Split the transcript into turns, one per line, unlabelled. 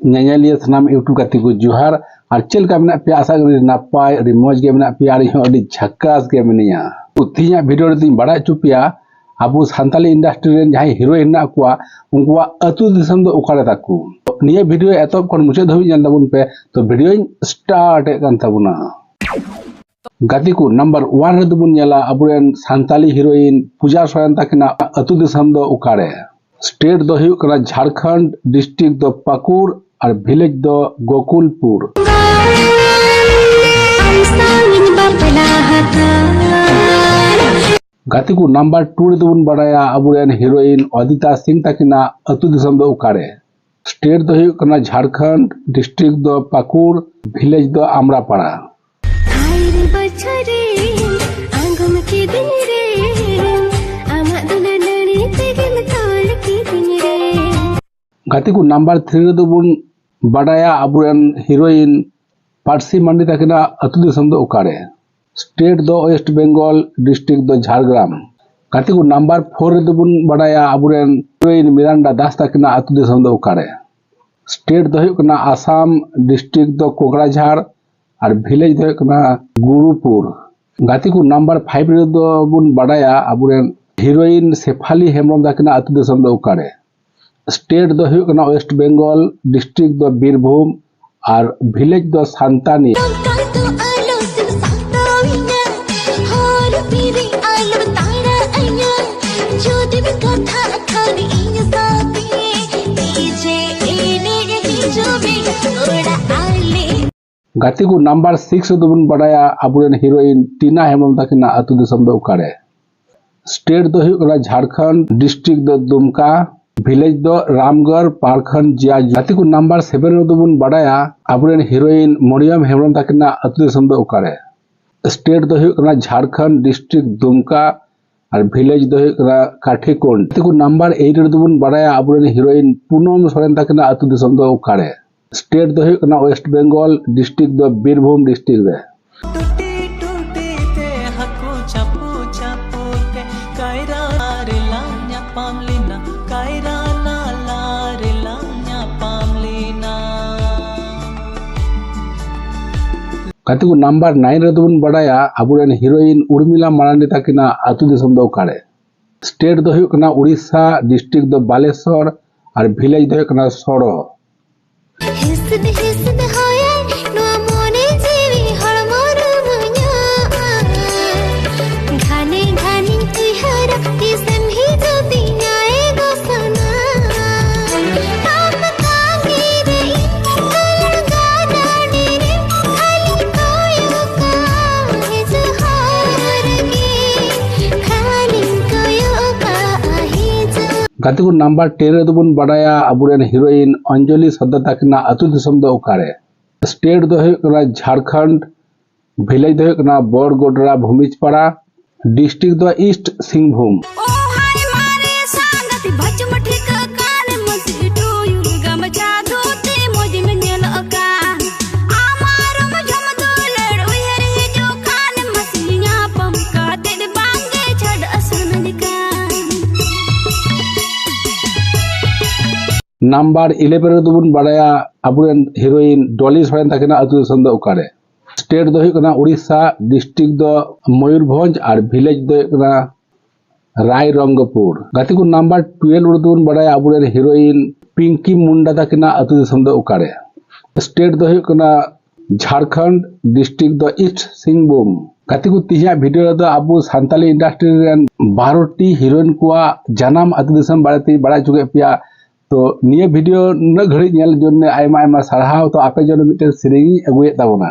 nyanyaliya sanam YouTube gati ko johar ar chel ka mena pe asa kori napai adi moj ge mena pe ari adi jhakas ge menia utinya video re tin bada chupia abu santali industry ren jahai hero hena kwa unkwa atu disam do ukare taku niya video etop kon muche dhabi nyal tabun pe to video start kan tabuna gati ko number 1 re dubun nyala aburen santali heroine Pooja Soren takina atu disam do ukare state दो हुई कना Jharkhand district दो पाकुड़ और village दो गोकुलपुर गाती को number 2 रे दोबन बड़ाया अबुरेन heroine Adita Singh तकिना अतु दिसम दो उकारे स्टेट दो हुई कना झारखंड डिस्ट्रिक्ट दो पाकुड़ विलेज दो आमरापाड़ा गाती को नंबर 3 रे दोबन बड़ाया अबुरेन हीरोइन पारसी मंडी तकिना अतु दिसम दो उकारे स्टेट दो वेस्ट बंगाल डिस्ट्रिक्ट दो झारग्राम गाती को नंबर 4 रे दोबन बड़ाया अबुरेन हीरोइन मिरांडा दास तकिना अतु दिसम दो उकारे स्टेट दो हुई कना आसाम डिस्ट्रिक्ट दो कोकराझार और विलेज दो कना गुरुपुर गाती को नंबर 5 रे दोबन बड़ाया अबुरेन हीरोइन शेफाली हेमब्रम तकिना अतु दिसम दो उकारे स्टेट दो हुई कना वेस्ट बंगाल डिस्ट्रिक्ट दो बीरभूम और विलेज दो सांतानी गाती को नंबर 6 दोबन बड़ाया अबुरेन हीरोइन टीना हेमब्रम तकिना अतु दिसम दो उकारे स्टेट दो हुई कना झारखंड डिस्ट्रिक्ट दो दुमका विलेज दो रामगढ़ पारखंड जिया गाती को नंबर 7 दोबन बड़ाया अबुरेन हीरोइन मरियम हेमब्रम तकिना अतु दिसम दो उकारे स्टेट दो हुई कना झारखंड डिस्ट्रिक्ट दुमका और विलेज दो हुई कना काठीकोंड गाती को नंबर 8 दोबन बड़ाया अबुरेन हीरोइन पूनम सोरेन तकिना अतु दिसम दो उकारे स्टेट दो हुई कना वेस्ट बंगाल डिस्ट्रिक्ट दो बीरभूम डिस्ट्रिक्ट रे गाती को नंबर 9 रे दोबन बड़ाया अबुरेन हीरोइन उर्मिला मारांडी तकिना अतु दिसम दो उकारे स्टेट दो हुई कना उड़ीसा डिस्ट्रिक्ट दो बालेश्वर और विलेज दो हुई कना सड़ो गाती को नंबर 10 रे दोबन बड़ाया अबुरेन हीरोइन अंजलि सद्दा तकिना अतु दिसम दो उकारे स्टेट दो हुई कना झारखंड विलेज दो हुई कना बड़गोडरा भूमिजपाड़ा डिस्ट्रिक्ट दो ईस्ट सिंहभूम नंबर 11 रे दोबन बड़ाया अबुरेन हीरोइन डॉली सोरेन तकिना अतु दिसम दो उकारे स्टेट दो हुई कना उड़ीसा डिस्ट्रिक्ट दो मयूरभंज और विलेज दो हुई कना रायरंगपुर गाती को नंबर 12 रे दोबन बड़ाया अबुरेन हीरोइन पिंकी मुंडा तकिना अतु दिसम दो उकारे स्टेट दो हुई कना झारखंड डिस्ट्रिक्ट दो ईस्ट सिंहभूम गाती को तिहिया वीडियो रे दो Abu Santali industry rain 12 T heroine को जनाम अतु दिसम बारेते बड़ा चुके पिया तो निये वीडियो न घड़ी नेल जोन्ने आयमा आयमा सारहाव तो आपे जोन मिटे सेरेंगी अगुए ताबोना।